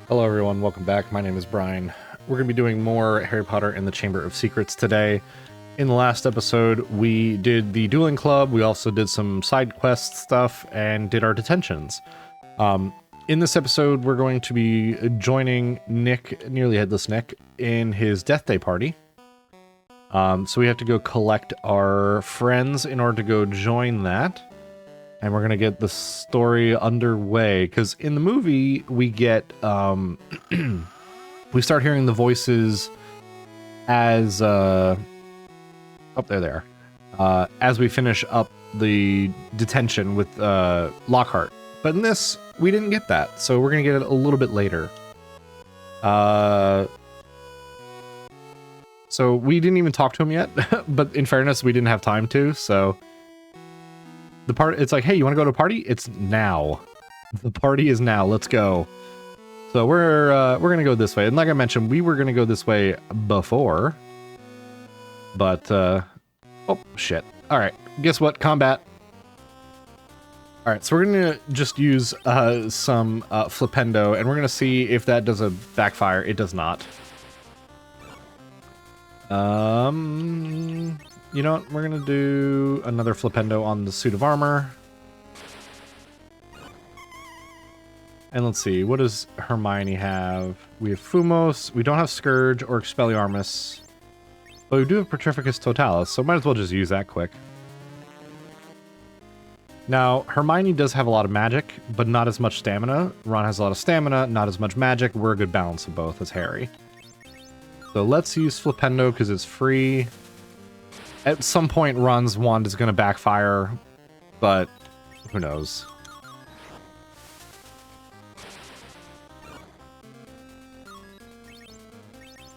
Hello everyone, welcome back. My name is Brian. We're going to be doing more Harry Potter and the Chamber of Secrets today. In the last episode, we did the dueling club, we also did some side quest stuff, and did our detentions. In this episode, we're going to be joining Nick, nearly Headless Nick, in his Death Day party. So we have to go collect our friends in order to go join that. And we're going to get the story underway, because in the movie, we get, we start hearing the voices as, oh, there they are, as we finish up the detention with Lockhart. But in this, we didn't get that, so we're going to get it a little bit later. So we didn't even talk to him yet, but in fairness, we didn't have time to, so... The part, it's like, hey, you want to go to a party? It's now. The party is now. Let's go. So we're gonna go this way, and like I mentioned, we were gonna go this way before, but oh shit! All right, guess what? Combat. All right, so we're gonna just use some flipendo, and we're gonna see if that does a backfire. It does not. You know what? We're gonna do another flipendo on the suit of armor. And let's see, what does Hermione have? We have Fumos, we don't have Scourge or Expelliarmus. But we do have Petrificus Totalis, so might as well just use that quick. Now, Hermione does have a lot of magic, but not as much stamina. Ron has a lot of stamina, not as much magic. We're a good balance of both as Harry. So let's use Flipendo because it's free. At some point, Ron's wand is going to backfire, but who knows?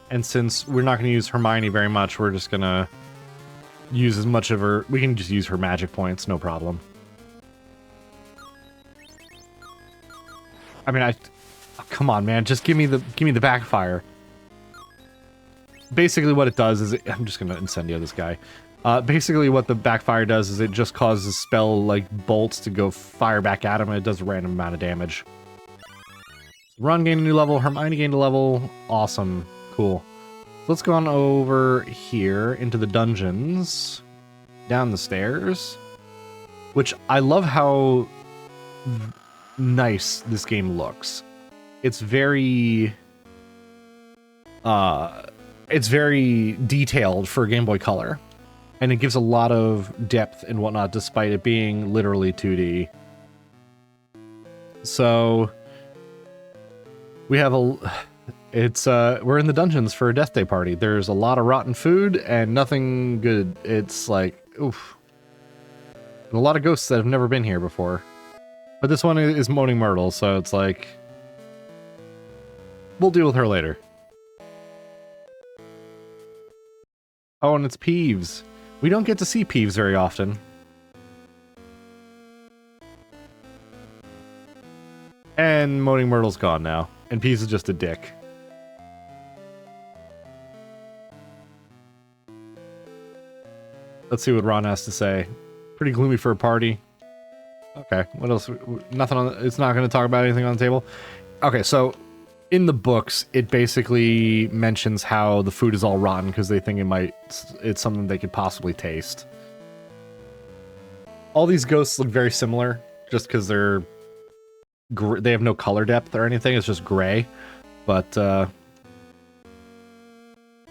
And since we're not going to use Hermione very much, we're just going to use as much of her... We can just use her magic points, no problem. I mean, oh, come on, man. Just give me the backfire. Basically what it does is... I'm just going to incendio this guy. Basically what the backfire does is it just causes spell, like, bolts to go fire back at him, and it does a random amount of damage. Ron gained a new level, Hermione gained a level. Awesome. Cool. So let's go on over here into the dungeons. Down the stairs. Which, I love how nice this game looks. It's very... It's very detailed for Game Boy Color, and it gives a lot of depth and whatnot, despite it being literally 2D. So we have we're in the dungeons for a Death Day party. There's a lot of rotten food and nothing good. It's like, oof. And a lot of ghosts that have never been here before. But this one is Moaning Myrtle, so it's like, we'll deal with her later. Oh, and it's Peeves. We don't get to see Peeves very often. And Moaning Myrtle's gone now. And Peeves is just a dick. Let's see what Ron has to say. Pretty gloomy for a party. Okay, what else? Nothing on... It's not going to talk about anything on the table? Okay, so... In the books, it basically mentions how the food is all rotten because they think it's something they could possibly taste. All these ghosts look very similar, just because they have no color depth or anything. It's just gray. But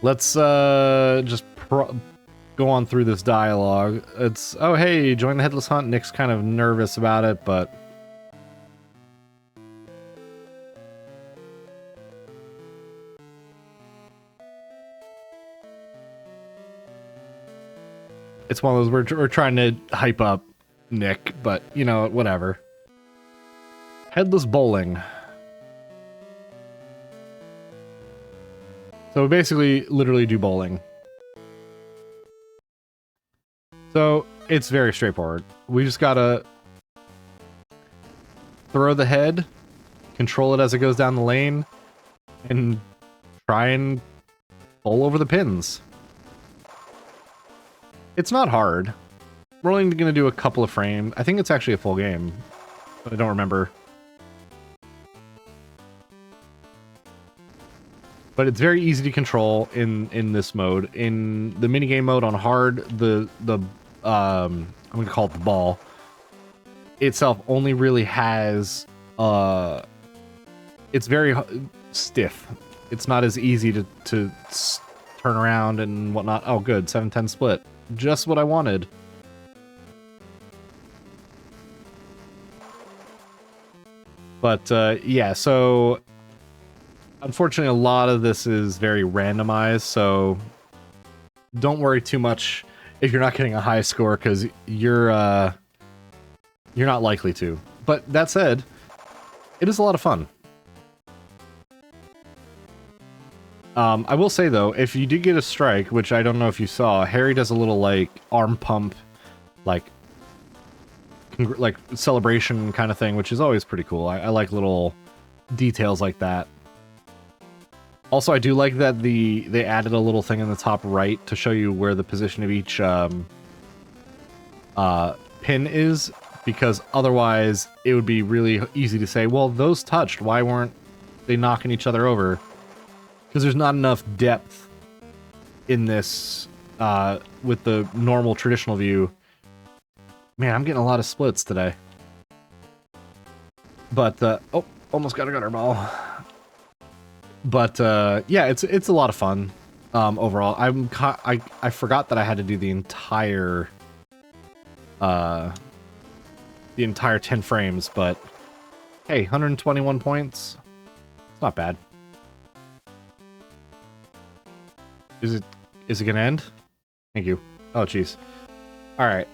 let's just go on through this dialogue. It's, oh hey, join the Headless Hunt. Nick's kind of nervous about it, but... It's one of those, we're trying to hype up Nick, but, you know, whatever. Headless bowling. So we basically literally do bowling. So it's very straightforward. We just gotta throw the head, control it as it goes down the lane, and try and bowl over the pins. It's not hard. We're only going to do a couple of frames. I think it's actually a full game, but I don't remember. but it's very easy to control in this mode. In the minigame mode on hard, I'm gonna call it the ball itself only really has it's very stiff. It's not as easy to turn around and whatnot. Oh, good, 7-10 split, just what I wanted. But yeah, so unfortunately, a lot of this is very randomized, so don't worry too much if you're not getting a high score, because you're not likely to. But that said, it is a lot of fun. I will say though, if you did get a strike, which I don't know if you saw, Harry does a little like arm pump, like celebration kind of thing, which is always pretty cool. I like little details like that. Also, I do like that they added a little thing in the top right to show you where the position of each pin is, because otherwise it would be really easy to say, well, those touched, why weren't they knocking each other over? Because there's not enough depth in this with the normal traditional view. Man, I'm getting a lot of splits today. But, oh, almost got a gutter ball. But, yeah, it's a lot of fun, overall. I forgot that I had to do the entire 10 frames, but, hey, 121 points. It's not bad. Is it gonna end? Thank you. Oh, jeez. Alright.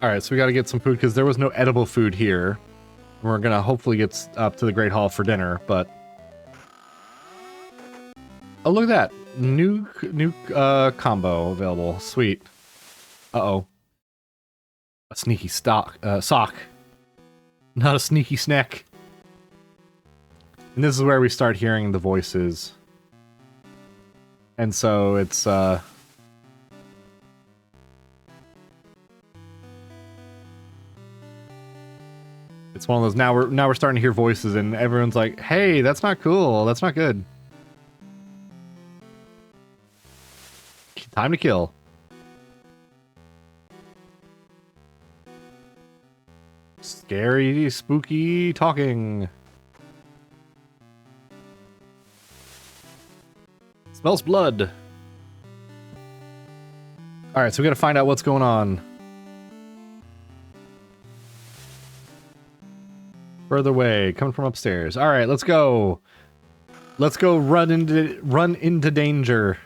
Alright, so we gotta get some food, because there was no edible food here. We're gonna hopefully get up to the Great Hall for dinner, but... Oh, look at that! New combo available. Sweet. Uh-oh. A sneaky sock. Not a sneaky snack. And this is where we start hearing the voices. And so it's, it's one of those, now we're starting to hear voices and everyone's like, hey, that's not cool, that's not good. Time to kill. Scary, spooky talking. Smells blood. Alright, so we gotta find out what's going on. Further away, coming from upstairs. Alright, let's go. Let's go run into danger.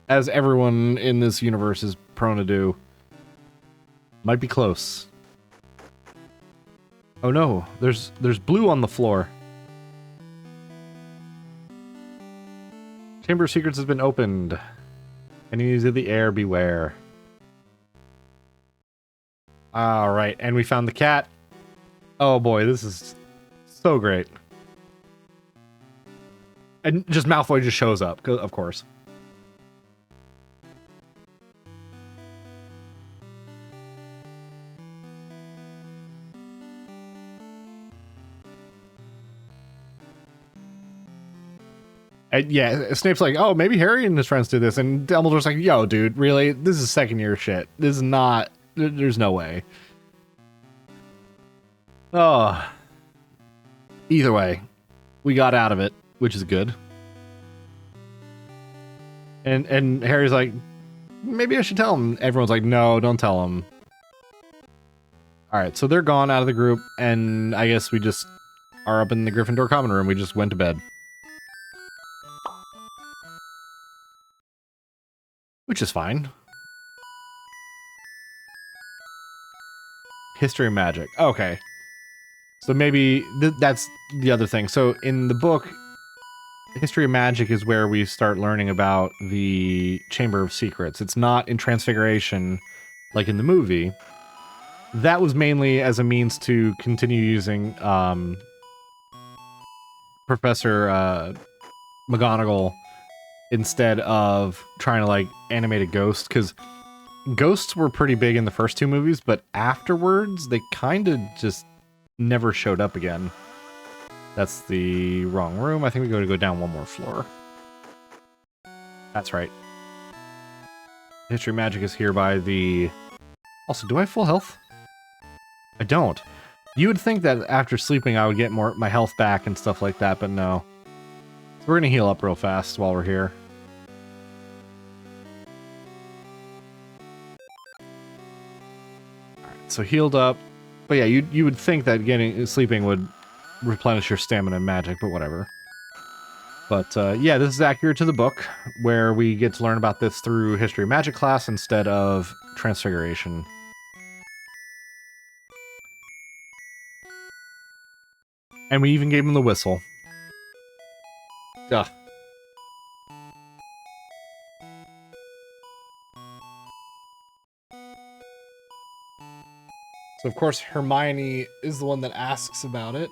As everyone in this universe is prone to do. Might be close. Oh no, there's blue on the floor. Chamber of Secrets has been opened. Enemies of the air, beware. Alright, and we found the cat. Oh boy, this is so great. And just Malfoy just shows up, of course. And yeah, Snape's like, oh, maybe Harry and his friends did this. And Dumbledore's like, yo, dude, really? This is second year shit. This is not... There's no way. Oh. Either way, we got out of it, which is good. And Harry's like, maybe I should tell him. Everyone's like, no, don't tell him. Alright, so they're gone out of the group, and I guess we just are up in the Gryffindor common room. We just went to bed. Which is fine. History of magic. Okay. So maybe that's the other thing. So in the book, History of Magic is where we start learning about the Chamber of Secrets. It's not in Transfiguration like in the movie. That was mainly as a means to continue using Professor McGonagall instead of trying to like animate a ghost, because ghosts were pretty big in the first two movies, but afterwards they kind of just never showed up again. That's the wrong room. I think we got to go down one more floor. That's right. History magic is here by the... Also, do I have full health? I don't. You would think that after sleeping I would get my health back and stuff like that, but no. So we're gonna heal up real fast while we're here. Alright, so healed up. But yeah, you would think that sleeping would replenish your stamina and magic, but whatever. But yeah, this is accurate to the book, where we get to learn about this through History of Magic class instead of Transfiguration. And we even gave him the whistle. Ugh. So of course Hermione is the one that asks about it.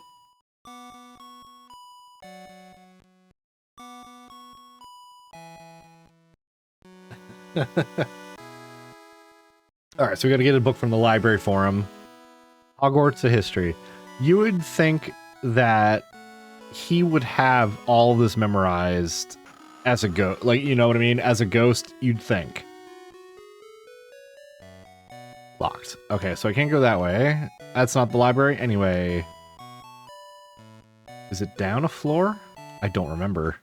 Alright, so we gotta get a book from the library for him. Hogwarts of History. You would think that he would have all this memorized as a ghost. Like, you know what I mean? As a ghost, you'd think. Locked. Okay, so I can't go that way. That's not the library. Anyway. Is it down a floor? I don't remember.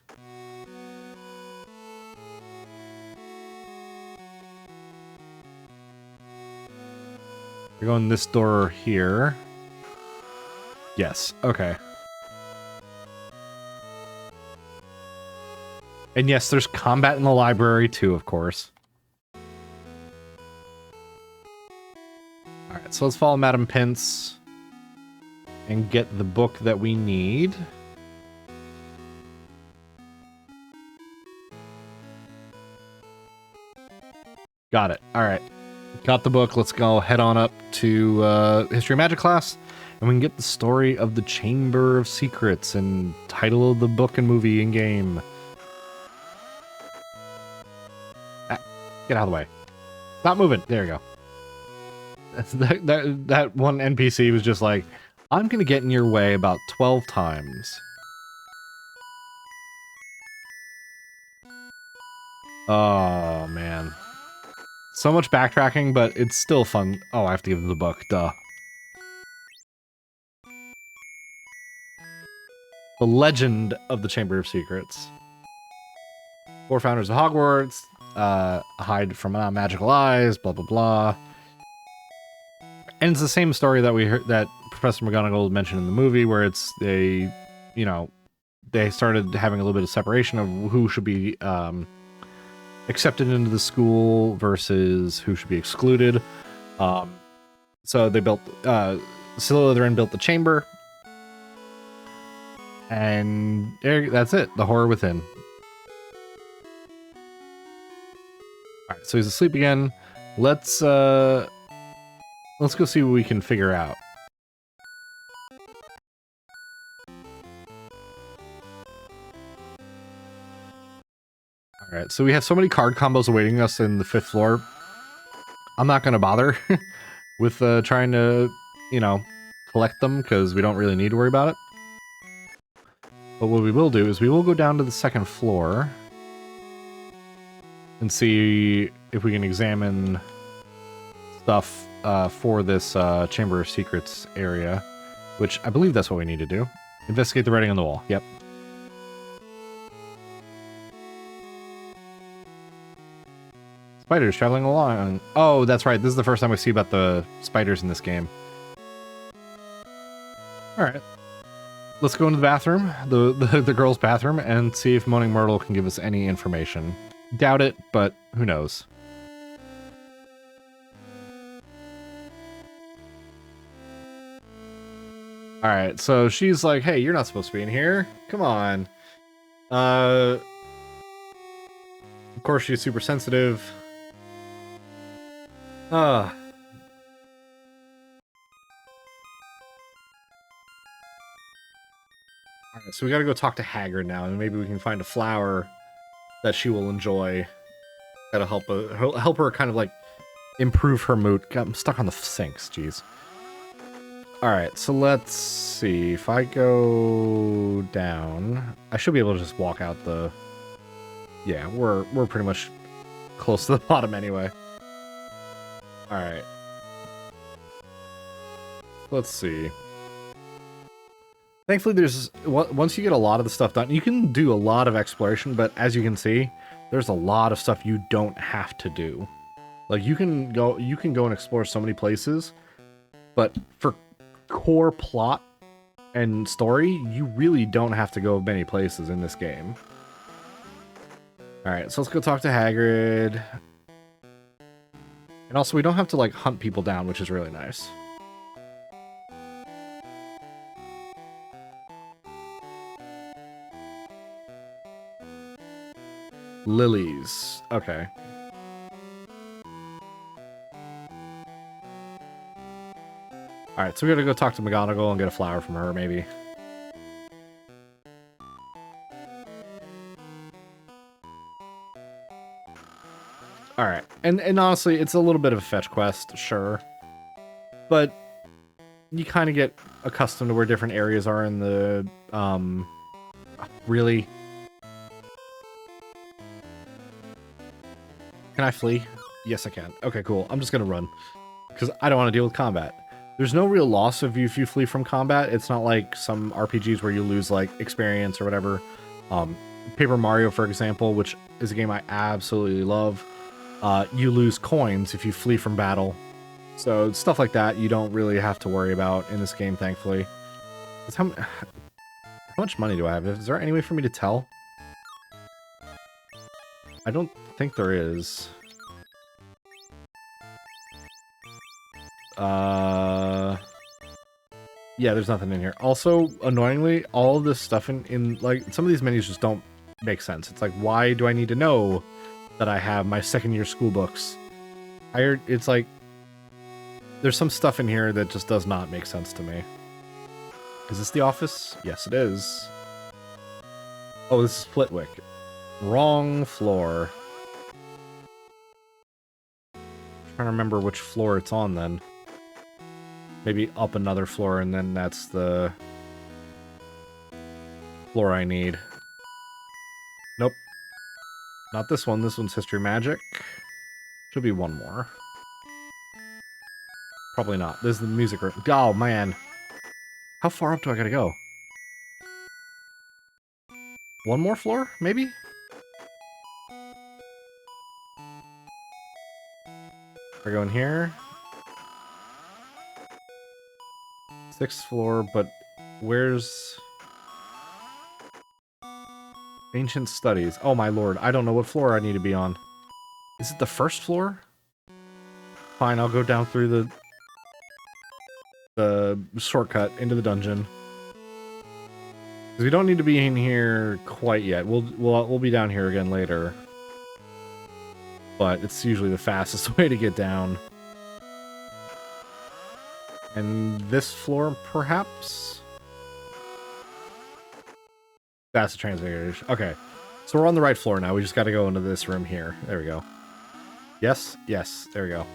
We're going this door here. Yes, okay. And yes, there's combat in the library too, of course. Alright, so let's follow Madam Pince and get the book that we need. Got it. Alright. Got the book. Let's go head on up to History of Magic class, and we can get the story of the Chamber of Secrets and title of the book and movie and game. Get out of the way. Stop moving. There you go. That one NPC was just like, I'm going to get in your way about 12 times. Oh, man. So much backtracking, but it's still fun. Oh, I have to give him the book. Duh. The Legend of the Chamber of Secrets. 4 founders of Hogwarts. Hide from magical eyes. Blah, blah, blah. And it's the same story that we heard, that Professor McGonagall mentioned in the movie, where it's they started having a little bit of separation of who should be accepted into the school versus who should be excluded. So they built Slytherin built the chamber, and that's it. The horror within. All right, so he's asleep again. Let's go see what we can figure out. Alright, so we have so many card combos awaiting us in the 5th floor. I'm not going to bother with trying to, collect them, because we don't really need to worry about it. But what we will do is we will go down to the 2nd floor and see if we can examine stuff for this Chamber of Secrets area, which I believe that's what we need to do. Investigate the writing on the wall. Yep. Spiders traveling along. Oh, that's right. This is the first time we see about the spiders in this game. Alright. Let's go into the bathroom, the girls' bathroom, and see if Moaning Myrtle can give us any information. Doubt it, but who knows. Alright, so she's like, hey, you're not supposed to be in here. Come on. Of course, she's super sensitive. Alright, so we gotta go talk to Hagrid now, and maybe we can find a flower that she will enjoy. That'll help her kind of like improve her mood. God, I'm stuck on the sinks, jeez. Alright, so let's see. If I go down, I should be able to just walk out the... Yeah, we're pretty much close to the bottom anyway. Alright. Let's see. Thankfully, there's... Once you get a lot of the stuff done, you can do a lot of exploration, but as you can see, there's a lot of stuff you don't have to do. Like, you can go and explore so many places, but for core plot and story, you really don't have to go many places in this game. Alright, so let's go talk to Hagrid. And also, we don't have to, like, hunt people down, which is really nice. Lilies. Okay. Alright, so we gotta go talk to McGonagall and get a flower from her, maybe. Alright, and honestly, it's a little bit of a fetch quest, sure. But you kind of get accustomed to where different areas are in the, really? Can I flee? Yes, I can. Okay, cool. I'm just gonna run, because I don't want to deal with combat. There's no real loss if you flee from combat. It's not like some RPGs where you lose, like, experience or whatever. Paper Mario, for example, which is a game I absolutely love. You lose coins if you flee from battle. So stuff like that you don't really have to worry about in this game, thankfully. How much money do I have? Is there any way for me to tell? I don't think there is. Yeah, there's nothing in here. Also, annoyingly, all of this stuff in like, some of these menus just don't make sense. It's like, why do I need to know that I have my second year school books? It's like, there's some stuff in here that just does not make sense to me. Is this the office? Yes, it is. Oh, this is Flitwick. Wrong floor. I'm trying to remember which floor it's on then. Maybe up another floor, and then that's the floor I need. Nope. Not this one. This one's History Magic. Should be one more. Probably not. This is the music room. Oh, man. How far up do I gotta go? One more floor, maybe? We're going here. 6th floor, but where's... Ancient Studies. Oh my lord, I don't know what floor I need to be on. Is it the 1st floor? Fine, I'll go down through the shortcut into the dungeon. Because we don't need to be in here quite yet. We'll be down here again later. But it's usually the fastest way to get down. And this floor, perhaps? That's the transfiguration. Okay. So we're on the right floor now. We just got to go into this room here. There we go. Yes? Yes. There we go.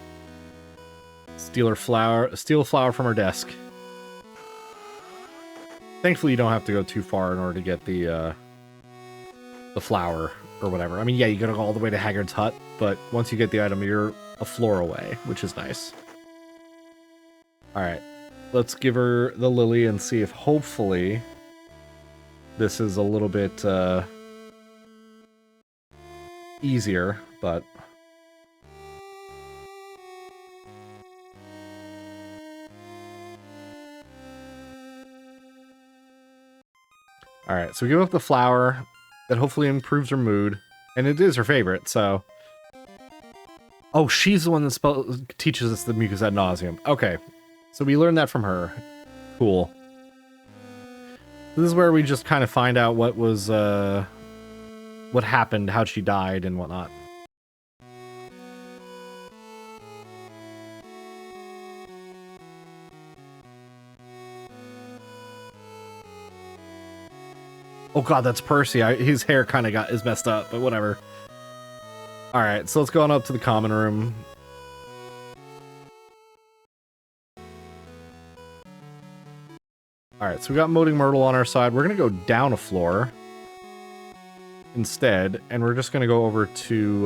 Steal a flower from her desk. Thankfully, you don't have to go too far in order to get the flower or whatever. I mean, yeah, you gotta go all the way to Hagrid's hut, but once you get the item, you're a floor away, which is nice. Alright, let's give her the lily and see if hopefully this is a little bit easier, but... Alright, so we give up the flower. That hopefully improves her mood. And it is her favorite, so... Oh, she's the one that teaches us the mucus ad nauseum. Okay, so we learned that from her. Cool. This is where we just kind of find out what was, what happened, how she died, and whatnot. Oh god, that's Percy. His hair kind of is messed up, but whatever. Alright, so let's go on up to the common room. Alright, so we got Moating Myrtle on our side. We're going to go down a floor instead, and we're just going to go over to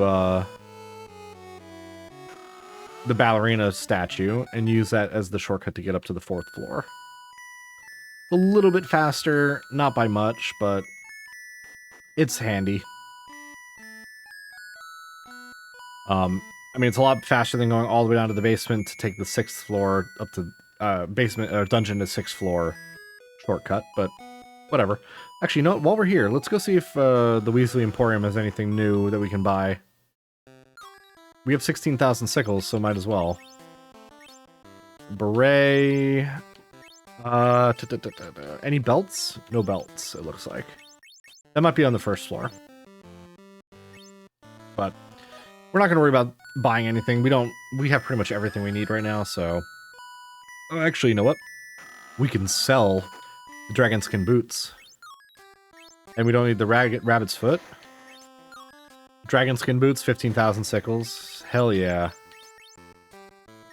the ballerina statue and use that as the shortcut to get up to the 4th floor. A little bit faster, not by much, but it's handy. I mean, it's a lot faster than going all the way down to the basement to take the 6th floor up to basement or dungeon to 6th floor shortcut, but whatever. Actually, you know what? While we're here, let's go see if the Weasley Emporium has anything new that we can buy. We have 16,000 sickles, so might as well. Beret. Any belts? No belts, it looks like. That might be on the 1st floor. But we're not going to worry about buying anything. We have pretty much everything we need right now, so... Oh, actually, you know what? We can sell the dragon skin boots. And we don't need the rabbit's foot. Dragon skin boots, 15,000 sickles. Hell yeah.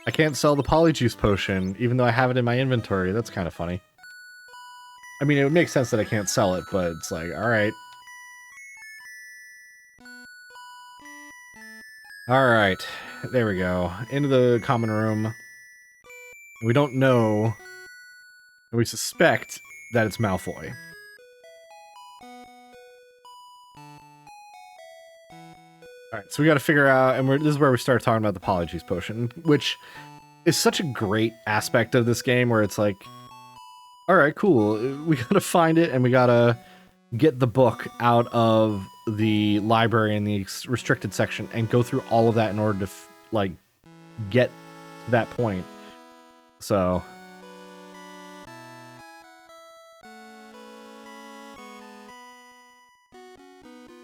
I can't sell the polyjuice potion, even though I have it in my inventory. That's kind of funny. I mean, it would make sense that I can't sell it, but it's like, alright. Alright, there we go. Into the common room. We don't know, and we suspect that it's Malfoy. Alright, so we gotta figure out, and this is where we start talking about the Polyjuice Potion, which is such a great aspect of this game, where it's like, alright, cool, we gotta find it, and we gotta get the book out of the library in the restricted section, and go through all of that in order to, like, get to that point. So...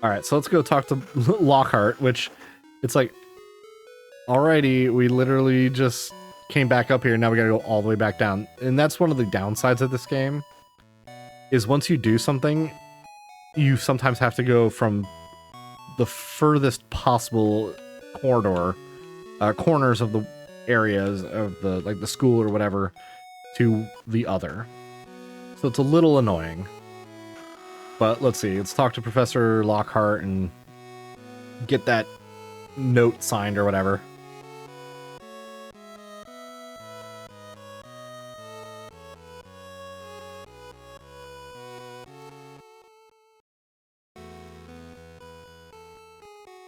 Alright, so let's go talk to Lockhart, which, it's like, alrighty, we literally just came back up here, and now we gotta go all the way back down. And that's one of the downsides of this game, is once you do something, you sometimes have to go from the furthest possible corners of the areas of the, like, the school or whatever, to the other. So it's a little annoying. But let's see, let's talk to Professor Lockhart and get that note signed or whatever.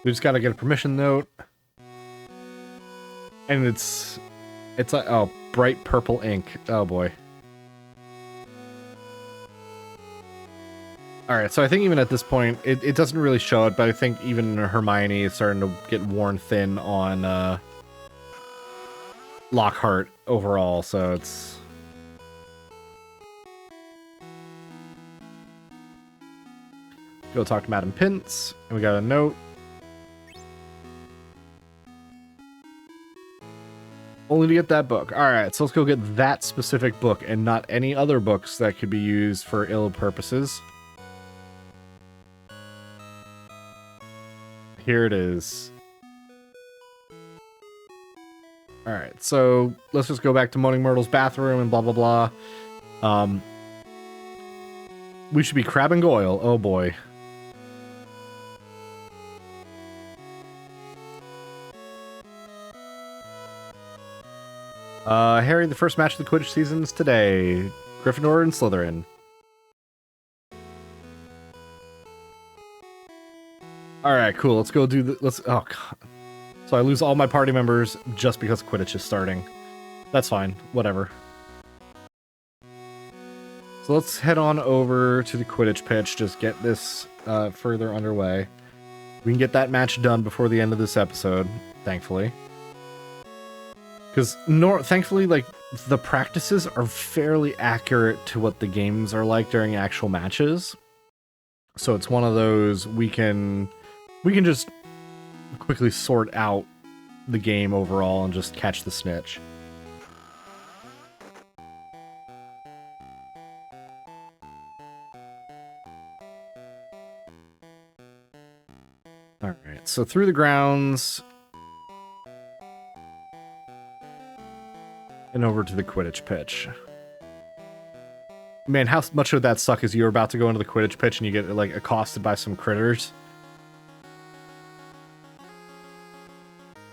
We just gotta get a permission note. And it's like, oh, bright purple ink. Oh boy. Alright, so I think even at this point, it doesn't really show it, but I think even Hermione is starting to get worn thin on Lockhart overall, so it's... Go talk to Madam Pince, and we got a note. Only to get that book. Alright, so let's go get that specific book, and not any other books that could be used for ill purposes. Here it is. Alright, so let's just go back to Moaning Myrtle's bathroom and blah blah blah. We should be Crab and Goyle. Oh boy. Harry, the first match of the Quidditch season is today. Gryffindor and Slytherin. Alright, cool. Let's go do the... Oh, God. So I lose all my party members just because Quidditch is starting. That's fine. Whatever. So let's head on over to the Quidditch pitch. Just get this further underway. We can get that match done before the end of this episode, thankfully. Because, thankfully, like, the practices are fairly accurate to what the games are like during actual matches. So it's one of those we can just quickly sort out the game overall and just catch the snitch. Alright, so through the grounds and over to the Quidditch pitch. Man, how much would that suck is you're about to go into the Quidditch pitch and you get, like, accosted by some critters?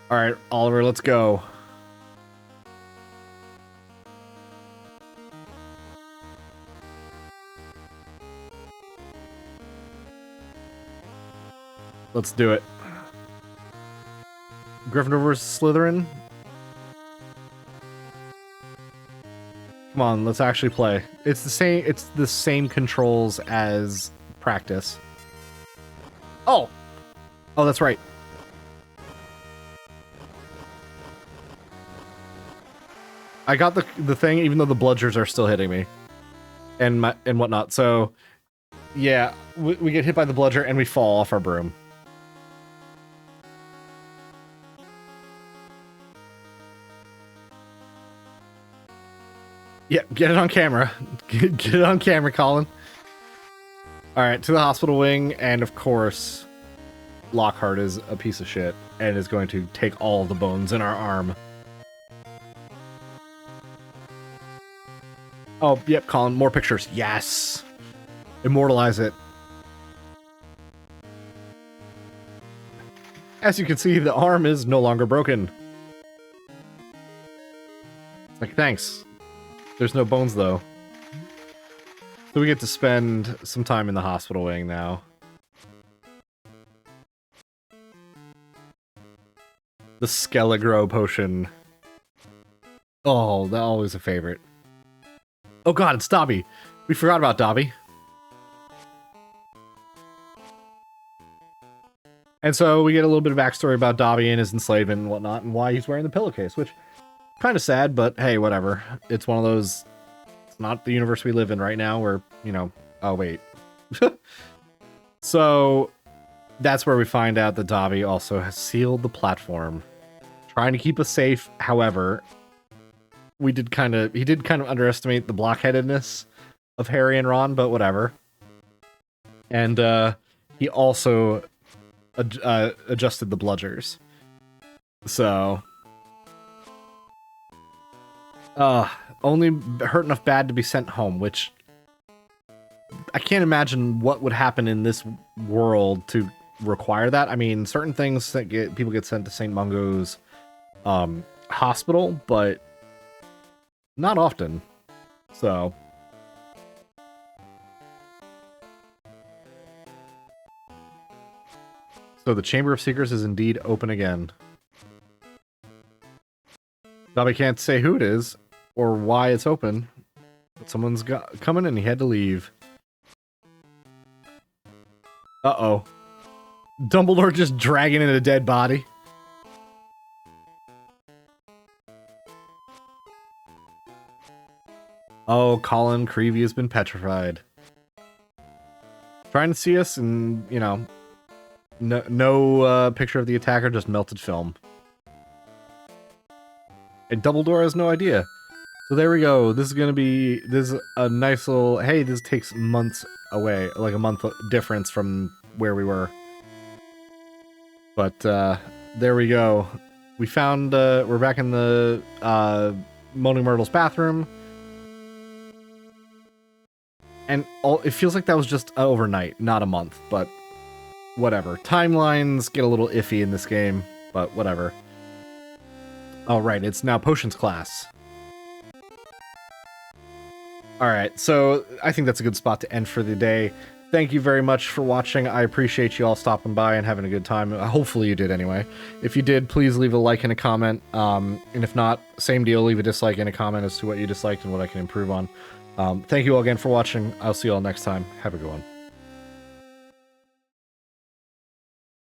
Alright, Oliver, let's go. Let's do it. Gryffindor versus Slytherin? Come on, let's actually play. It's the same controls as practice. Oh! Oh, that's right. I got the thing, even though the bludgers are still hitting me. And whatnot, so... Yeah, we get hit by the bludger and we fall off our broom. Yeah, get it on camera. Get it on camera, Colin. Alright, to the hospital wing, and of course, Lockhart is a piece of shit, and is going to take all the bones in our arm. Oh, yep, Colin, more pictures. Yes! Immortalize it. As you can see, the arm is no longer broken. Like, thanks. There's no bones, though. So we get to spend some time in the hospital wing now. The Skelegro potion. Oh, that always a favorite. Oh god, it's Dobby. We forgot about Dobby. And so we get a little bit of backstory about Dobby and his enslavement and whatnot, and why he's wearing the pillowcase, which... kind of sad, but hey, whatever. It's one of those... It's not the universe we live in right now where, you know... Oh, wait. So, that's where we find out that Dobby also has sealed the platform. Trying to keep us safe, however... He did kind of underestimate the blockheadedness of Harry and Ron, but whatever. And, he also adjusted the bludgers. So... only hurt enough bad to be sent home, which I can't imagine what would happen in this world to require that. I mean, certain things that people get sent to St. Mungo's hospital, but not often. So the Chamber of Secrets is indeed open again. Dobby can't say who it is or why it's open, but someone's coming and he had to leave. Uh-oh. Dumbledore just dragging in a dead body. Oh, Colin Creevy has been petrified. Trying to see us and, you know, no picture of the attacker, just melted film. And Dumbledore has no idea. So there we go. This is a nice little... Hey, this takes months away. Like a month difference from where we were. But, there we go. We found, we're back in the, Moaning Myrtle's bathroom. And it feels like that was just overnight, not a month, but whatever. Timelines get a little iffy in this game, but whatever. Alright, it's now potions class. Alright, so I think that's a good spot to end for the day. Thank you very much for watching. I appreciate you all stopping by and having a good time. Hopefully you did anyway. If you did, please leave a like and a comment. And if not, same deal, leave a dislike and a comment as to what you disliked and what I can improve on. Thank you all again for watching. I'll see you all next time. Have a good one.